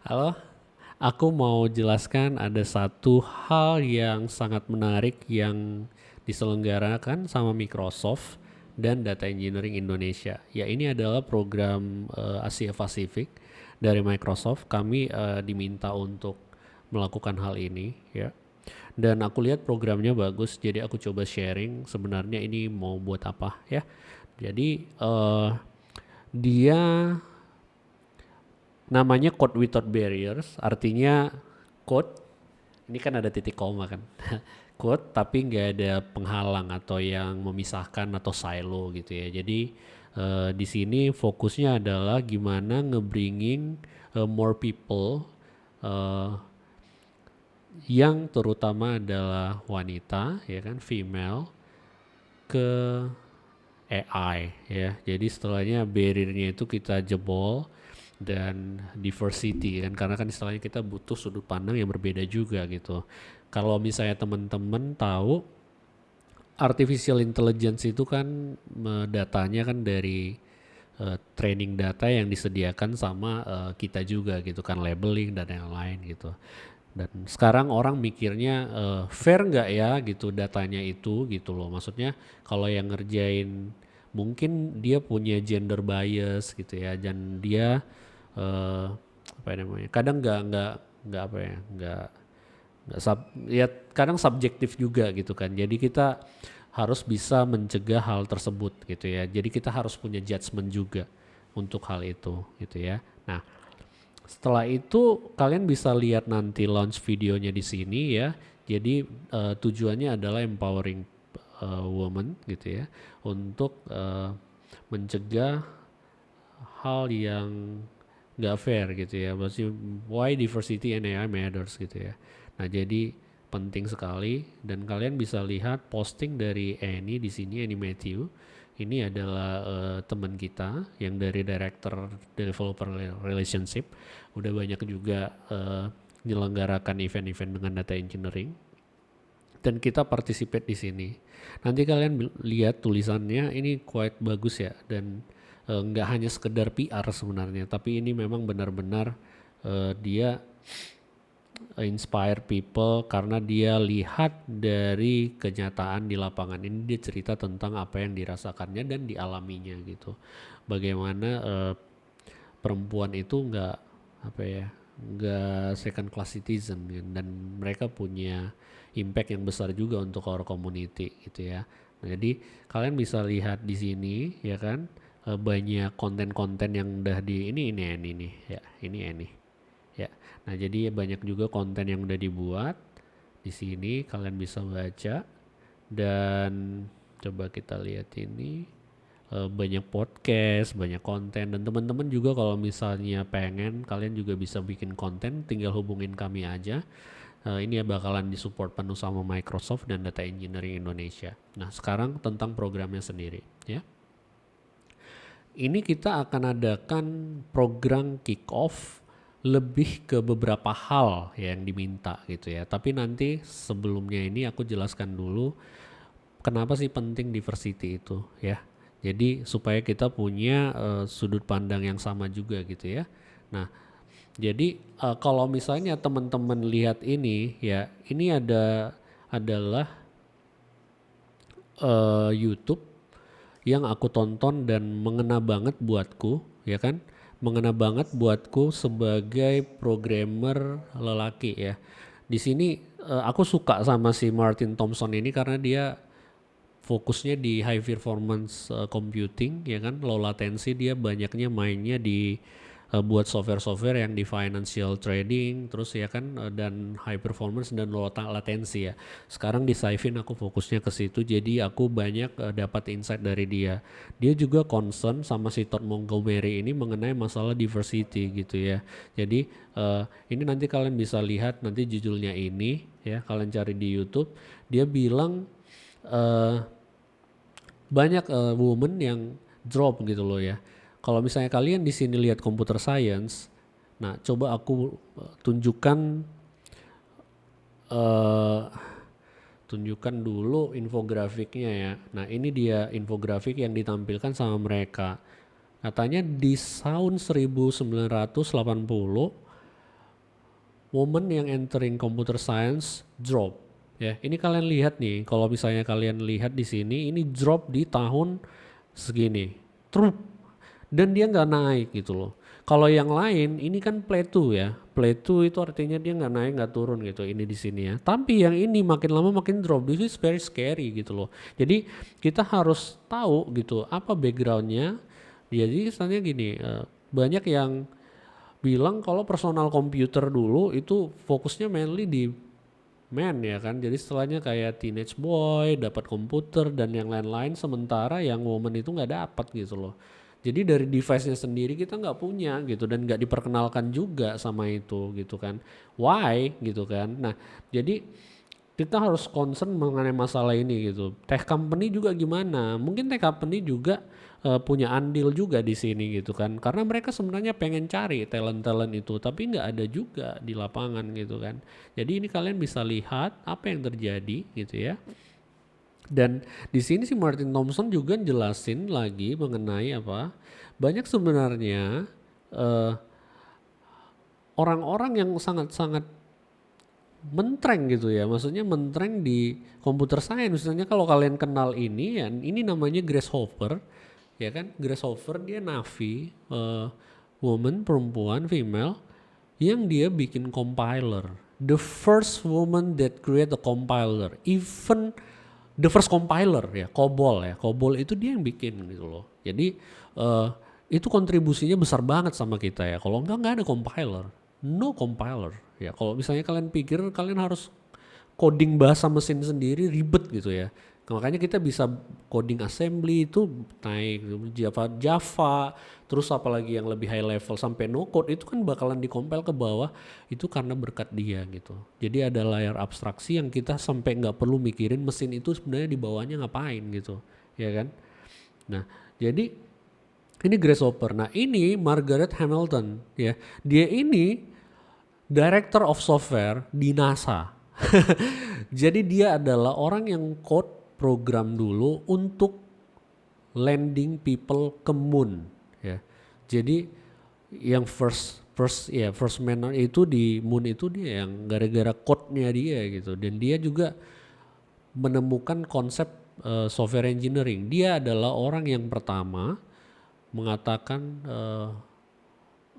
Halo, aku mau jelaskan ada satu hal yang sangat menarik yang diselenggarakan sama Microsoft dan Data Engineering Indonesia. Ya, ini adalah program Asia Pasifik dari Microsoft. Kami diminta untuk melakukan hal ini, ya. Dan aku lihat programnya bagus, jadi aku coba sharing. Sebenarnya ini mau buat apa, ya? Jadi dia namanya Code Without Barriers, artinya code ini kan ada titik koma kan. Code tapi nggak ada penghalang atau yang memisahkan atau silo gitu ya. Jadi di sini fokusnya adalah gimana ngebringing more people uh, yang terutama adalah wanita ya kan, female ke AI ya. Jadi setelahnya barriernya itu kita jebol dan diversity kan, karena kan istilahnya kita butuh sudut pandang yang berbeda juga gitu. Kalau misalnya teman-teman tahu artificial intelligence itu kan datanya kan dari training data yang disediakan sama kita juga gitu kan, labeling dan yang lain gitu. Dan sekarang orang mikirnya fair nggak ya gitu datanya itu gitu loh. Maksudnya kalau yang ngerjain mungkin dia punya gender bias gitu ya, dan dia apa namanya, kadang nggak apa ya, nggak ya kadang subjektif juga gitu kan. Jadi kita harus bisa mencegah hal tersebut gitu ya. Jadi kita harus punya judgement juga untuk hal itu gitu ya. Nah, setelah itu kalian bisa lihat nanti launch videonya di sini ya. Jadi tujuannya adalah empowering women gitu ya, untuk mencegah hal yang nggak fair gitu ya. Maksudnya why diversity and AI matters gitu ya. Nah, jadi penting sekali, dan kalian bisa lihat posting dari Annie di sini, Annie Matthew. Ini adalah teman kita yang dari Director Developer Relationship. Udah banyak juga menyelenggarakan event-event dengan data engineering, dan kita participate di sini. Nanti kalian lihat tulisannya ini quite bagus ya, dan nggak hanya sekedar PR sebenarnya, tapi ini memang benar-benar dia inspire people karena dia lihat dari kenyataan di lapangan. Ini dia cerita tentang apa yang dirasakannya dan dialaminya gitu. Bagaimana perempuan itu nggak apa ya, nggak second class citizen kan, dan mereka punya impact yang besar juga untuk our community gitu ya. Nah, jadi kalian bisa lihat di sini ya kan, banyak konten-konten yang udah di ini nih ya, ini ya. Nah, jadi banyak juga konten yang udah dibuat di sini, kalian bisa baca. Dan coba kita lihat ini, banyak podcast, banyak konten, dan teman-teman juga kalau misalnya pengen, kalian juga bisa bikin konten, tinggal hubungin kami aja. Ini ya bakalan disupport penuh sama Microsoft dan Data Engineering Indonesia. Nah, sekarang tentang programnya sendiri ya. Ini kita akan adakan program kick off lebih ke beberapa hal yang diminta gitu ya. Tapi nanti sebelumnya ini aku jelaskan dulu kenapa sih penting diversity itu ya. Jadi supaya kita punya sudut pandang yang sama juga gitu ya. Nah, jadi kalau misalnya teman-teman lihat ini ya, ini adalah YouTube yang aku tonton dan mengena banget buatku, ya kan? Mengena banget buatku sebagai programmer lelaki ya. Di sini aku suka sama si Martin Thompson ini karena dia fokusnya di high performance computing ya kan, low latency. Dia banyaknya mainnya di buat software-software yang di financial trading terus ya kan, dan high performance dan low latency ya. Sekarang di Saifin aku fokusnya ke situ, jadi aku banyak dapat insight dari dia. Dia juga concern sama si Todd Montgomery ini mengenai masalah diversity gitu ya. Jadi ini nanti kalian bisa lihat nanti judulnya ini ya, kalian cari di YouTube. Dia bilang banyak women yang drop gitu loh ya. Kalau misalnya kalian di sini lihat computer science, nah coba aku uh, tunjukkan dulu infografiknya ya. Nah, ini dia infografik yang ditampilkan sama mereka. Katanya di tahun 1980 woman yang entering computer science drop. Ya, ini kalian lihat nih, kalau misalnya kalian lihat di sini, ini drop di tahun segini, trup, dan dia nggak naik gitu loh. Kalau yang lain ini kan plateau ya, plateau itu artinya dia nggak naik nggak turun gitu. Ini di sini ya. Tapi yang ini makin lama makin drop. This is very scary gitu loh. Jadi kita harus tahu gitu apa backgroundnya. Jadi misalnya gini, banyak yang bilang kalau personal computer dulu itu fokusnya mainly di men ya kan, jadi setelahnya kayak teenage boy dapat komputer dan yang lain-lain, sementara yang woman itu nggak dapat gitu loh. Jadi dari device-nya sendiri kita nggak punya gitu dan nggak diperkenalkan juga sama itu gitu kan. Why gitu kan. Nah jadi kita harus concern mengenai masalah ini gitu. Tech company juga gimana? Mungkin tech company juga punya andil juga di sini gitu kan. Karena mereka sebenarnya pengen cari talent-talent itu, tapi nggak ada juga di lapangan gitu kan. Jadi ini kalian bisa lihat apa yang terjadi gitu ya. Dan di sini si Martin Thompson juga jelasin lagi mengenai apa? Banyak sebenarnya eh, orang-orang yang sangat-sangat mentreng gitu ya, maksudnya mentreng di computer science. Misalnya kalau kalian kenal ini ya, ini namanya Grace Hopper ya kan. Grace Hopper dia Navi, woman, perempuan, female, yang dia bikin compiler, the first woman that create a compiler, even the first compiler ya, COBOL ya, COBOL itu dia yang bikin gitu loh. Jadi itu kontribusinya besar banget sama kita ya. Kalau nggak ada compiler, no compiler ya. Kalau misalnya kalian pikir kalian harus coding bahasa mesin sendiri, ribet gitu ya. Makanya kita bisa coding assembly itu naik Java, terus apalagi yang lebih high level sampai no code itu kan bakalan dikompil ke bawah, itu karena berkat dia gitu. Jadi ada layar abstraksi yang kita sampai nggak perlu mikirin mesin itu sebenarnya di bawahnya ngapain gitu, ya kan. Nah jadi ini Grace Hopper. Nah ini Margaret Hamilton ya, dia ini Director of Software di NASA. Jadi dia adalah orang yang code program dulu untuk landing people ke moon ya. Jadi yang first man itu di moon itu dia yang gara-gara code-nya dia gitu. Dan dia juga menemukan konsep software engineering. Dia adalah orang yang pertama mengatakan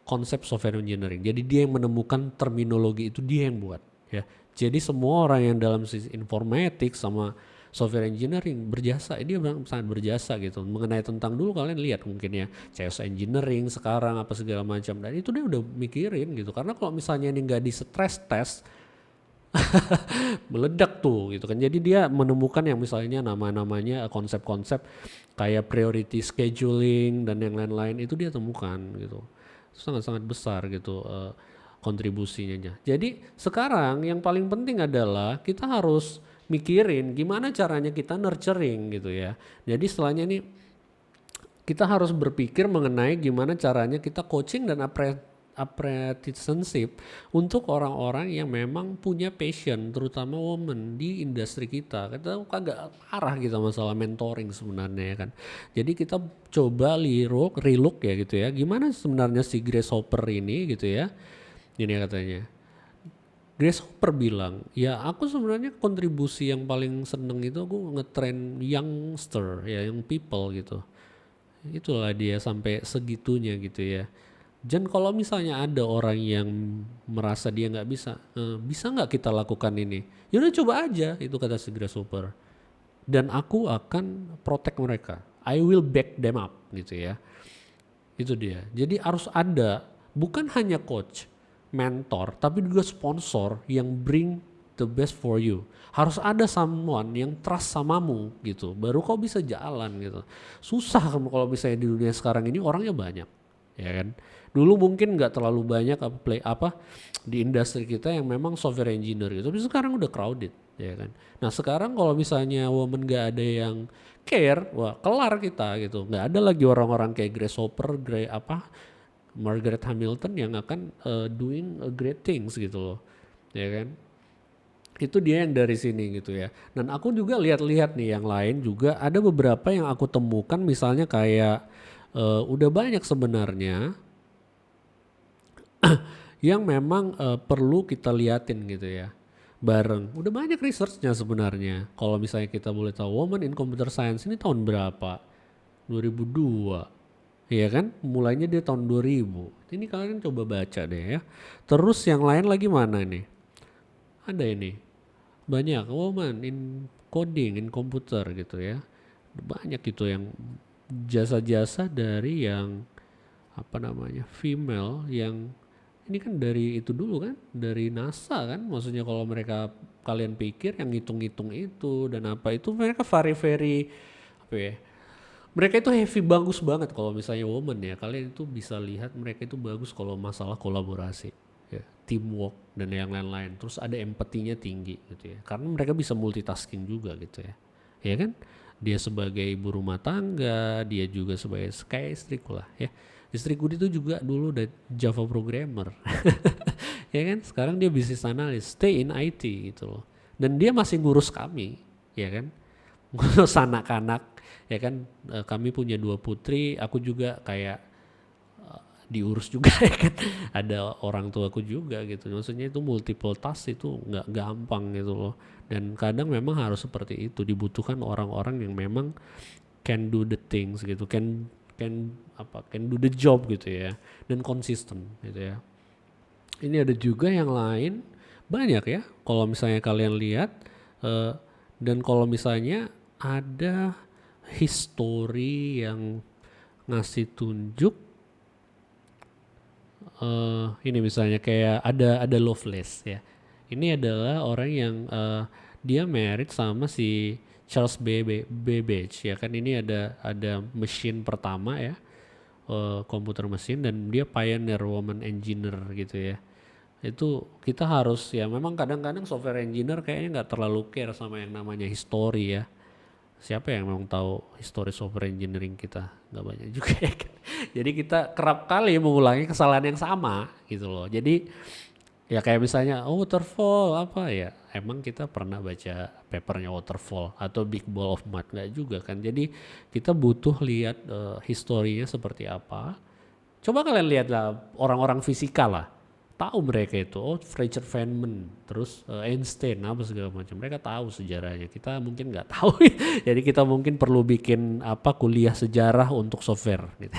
konsep software engineering. Jadi dia yang menemukan terminologi itu, dia yang buat ya. Jadi semua orang yang dalam sisi informatik sama software engineering berjasa, dia sangat berjasa gitu. Mengenai tentang dulu kalian lihat mungkin ya CS engineering sekarang apa segala macam, dan itu dia udah mikirin gitu. Karena kalau misalnya ini nggak di stress test meledak tuh gitu kan. Jadi dia menemukan yang misalnya nama-namanya konsep-konsep kayak priority scheduling dan yang lain-lain itu dia temukan gitu. Sangat-sangat besar gitu kontribusinya. Jadi sekarang yang paling penting adalah kita harus mikirin gimana caranya kita nurturing gitu ya. Jadi setelahnya ini kita harus berpikir mengenai gimana caranya kita coaching dan apprenticeship untuk orang-orang yang memang punya passion, terutama woman di industri kita. Kita kagak parah gitu masalah mentoring sebenarnya ya kan. Jadi kita coba relook ya gitu ya. Gimana sebenarnya si Grace Hopper ini gitu ya. Ini katanya. Grace Hopper bilang, ya aku sebenarnya kontribusi yang paling seneng itu aku ngetrain youngster ya, young people gitu. Itulah dia sampai segitunya gitu ya. Dan kalau misalnya ada orang yang merasa dia nggak bisa, bisa nggak kita lakukan ini? Yaudah coba aja, itu kata si Grace Hopper. Dan aku akan protect mereka. I will back them up gitu ya. Itu dia. Jadi harus ada bukan hanya coach, mentor, tapi juga sponsor yang bring the best for you. Harus ada someone yang trust samamu gitu. Baru kau bisa jalan gitu. Susah kan kalau misalnya di dunia sekarang ini orangnya banyak, ya kan. Dulu mungkin nggak terlalu banyak di industri kita yang memang software engineer gitu. Tapi sekarang udah crowded, ya kan. Nah sekarang kalau misalnya woman nggak ada yang care, wah kelar kita gitu. Nggak ada lagi orang-orang kayak Grace Hopper, Margaret Hamilton yang akan doing great things gitu loh, ya kan. Itu dia yang dari sini gitu ya. Dan aku juga lihat-lihat nih yang lain juga ada beberapa yang aku temukan, misalnya kayak udah banyak sebenarnya yang memang perlu kita liatin gitu ya bareng. Udah banyak researchnya sebenarnya. Kalau misalnya kita boleh tahu, Women in Computer Science ini tahun berapa? 2002. Iya kan? Mulainya dia tahun 2000. Ini kalian coba baca deh ya. Terus yang lain lagi mana nih? Ada ini. Banyak Women in Coding, in Computer gitu ya. Banyak gitu yang jasa-jasa dari yang apa namanya female yang ini kan dari itu dulu kan, dari NASA kan, maksudnya kalau mereka kalian pikir yang ngitung-ngitung itu dan apa itu mereka very apa ya, mereka itu heavy bagus banget kalau misalnya woman ya, kalian itu bisa lihat mereka itu bagus kalau masalah kolaborasi ya, teamwork dan yang lain-lain, terus ada empatinya tinggi gitu ya, karena mereka bisa multitasking juga gitu ya kan, dia sebagai ibu rumah tangga, dia juga sebagai kayak istriku lah ya. Istriku itu juga dulu udah Java programmer, ya kan. Sekarang dia bisnis analis, stay in IT gitu loh. Dan dia masih ngurus kami, ya kan. Ngurus anak-anak, ya kan. Kami punya 2 putri, aku juga kayak diurus juga ya kan. Ada orang tuaku juga gitu. Maksudnya itu multiple task itu nggak gampang gitu loh. Dan kadang memang harus seperti itu, dibutuhkan orang-orang yang memang can do the things gitu, can do the job gitu ya, dan konsisten gitu ya. Ini ada juga yang lain banyak ya kalau misalnya kalian lihat, dan kalau misalnya ada history yang ngasih tunjuk, ini misalnya kayak ada Loveless ya. Ini adalah orang yang dia married sama si Charles Babbage ya kan. Ini ada mesin pertama ya, komputer mesin, dan dia pioneer woman engineer gitu ya. Itu kita harus ya, memang kadang-kadang software engineer kayaknya nggak terlalu care sama yang namanya history ya. Siapa yang memang tahu history software engineering kita? Nggak banyak juga ya kan. Jadi kita kerap kali mengulangi kesalahan yang sama gitu loh. Jadi ya kayak misalnya waterfall apa ya, emang kita pernah baca papernya waterfall atau big ball of mud? Nggak juga kan. Jadi kita butuh lihat historinya seperti apa. Coba kalian lihat lah orang-orang fisika lah, tahu mereka itu, oh Richard Feynman, terus Einstein apa segala macam, mereka tahu sejarahnya, kita mungkin nggak tahu. Jadi kita mungkin perlu bikin apa, kuliah sejarah untuk software gitu.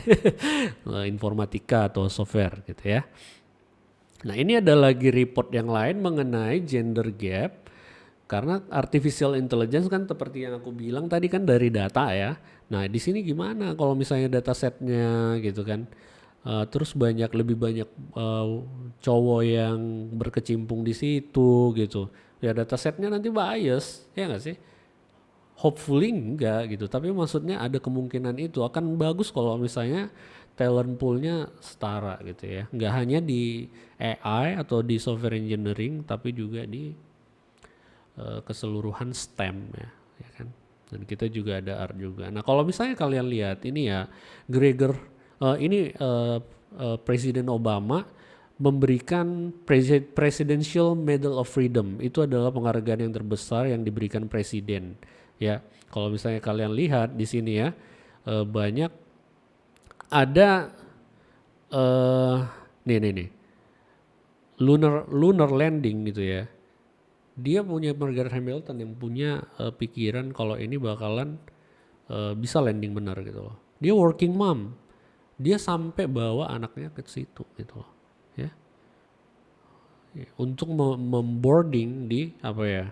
Informatika atau software gitu ya. Nah ini ada lagi report yang lain mengenai gender gap, karena artificial intelligence kan seperti yang aku bilang tadi kan dari data ya. Nah di sini gimana kalau misalnya datasetnya gitu kan, terus lebih banyak cowok yang berkecimpung di situ gitu. Ya datasetnya nanti bias, ya nggak sih? Hopefully enggak gitu, tapi maksudnya ada kemungkinan itu akan bagus kalau misalnya talent poolnya setara gitu ya. Nggak hanya di AI atau di software engineering, tapi juga di keseluruhan STEM ya kan. Dan kita juga ada art juga. Nah kalau misalnya kalian lihat ini ya, Gregor, Presiden Obama memberikan Presidential Medal of Freedom. Itu adalah penghargaan yang terbesar yang diberikan presiden ya. Kalau misalnya kalian lihat di sini ya, banyak ada nih lunar landing gitu ya. Dia punya Margaret Hamilton yang punya pikiran kalau ini bakalan bisa landing benar gitu loh. Dia working mom, dia sampai bawa anaknya ke situ gitu loh ya, untuk memboarding di apa ya,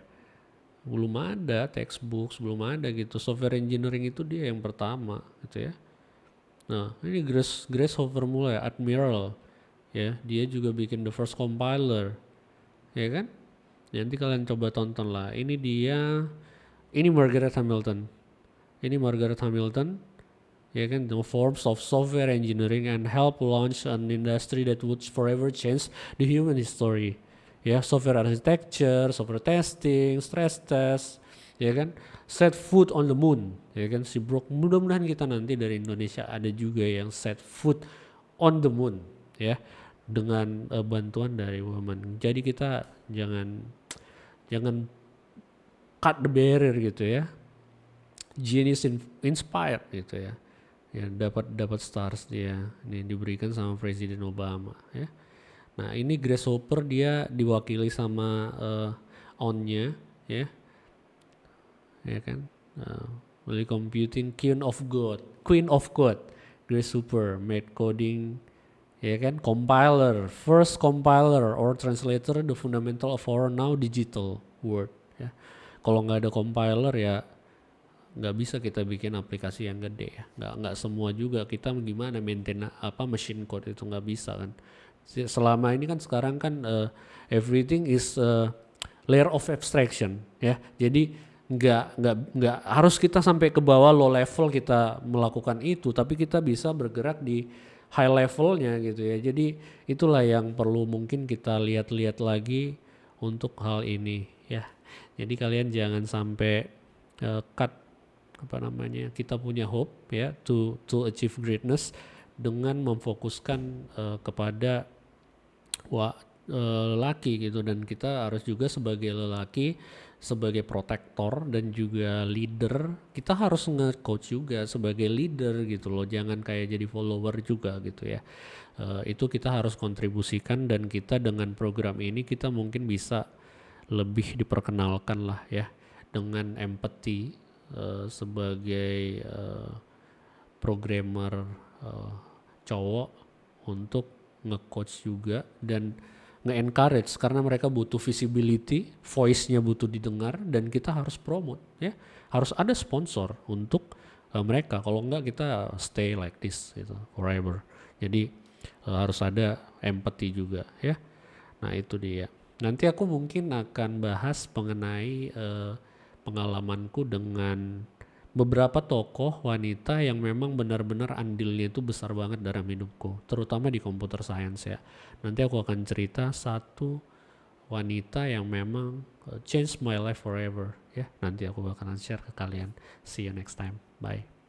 belum ada textbooks, belum ada gitu, software engineering itu dia yang pertama gitu ya. Nah ini Grace Hopper mulai Admiral ya, dia juga bikin the first compiler ya kan. Nanti kalian coba tonton lah, ini dia, ini Margaret Hamilton, ya kan, the forms of software engineering and help launch an industry that would forever change the human history ya, software architecture, software testing, stress test ya kan, set foot on the moon ya kan, si Brock, mudah-mudahan kita nanti dari Indonesia ada juga yang set foot on the moon ya, dengan bantuan dari women. Jadi kita jangan cut the barrier gitu ya, genius inspired gitu ya. Ya dapat stars dia ini diberikan sama Presiden Obama ya. Nah ini Grasshopper dia diwakili sama on-nya ya, ya kan. Early computing Queen of Code, Grasshopper made coding, ya kan, compiler, first compiler or translator, the fundamental of our now digital world. Ya. Kalau nggak ada compiler ya nggak bisa kita bikin aplikasi yang gede ya. Nggak semua juga kita gimana maintain machine code itu nggak bisa kan. Selama ini kan sekarang kan everything is layer of abstraction ya. Jadi nggak harus kita sampai ke bawah low level kita melakukan itu, tapi kita bisa bergerak di high levelnya gitu ya. Jadi itulah yang perlu mungkin kita lihat-lihat lagi untuk hal ini ya. Jadi kalian jangan sampai cut kita punya hope ya to achieve greatness dengan memfokuskan kepada lelaki gitu, dan kita harus juga sebagai lelaki, sebagai protektor dan juga leader, kita harus nge-coach juga sebagai leader gitu loh, jangan kayak jadi follower juga gitu ya. Itu kita harus kontribusikan, dan kita dengan program ini kita mungkin bisa lebih diperkenalkan lah ya dengan empathy sebagai programmer cowok untuk nge-coach juga dan nge-encourage, karena mereka butuh visibility, voice-nya butuh didengar, dan kita harus promote ya, harus ada sponsor untuk mereka, kalau enggak kita stay like this gitu forever. Jadi harus ada empathy juga ya. Nah itu dia, nanti aku mungkin akan bahas mengenai pengalamanku dengan beberapa tokoh wanita yang memang benar-benar andilnya itu besar banget dalam hidupku, terutama di computer science ya. Nanti aku akan cerita satu wanita yang memang change my life forever ya. Nanti aku bakalan share ke kalian. See you next time. Bye.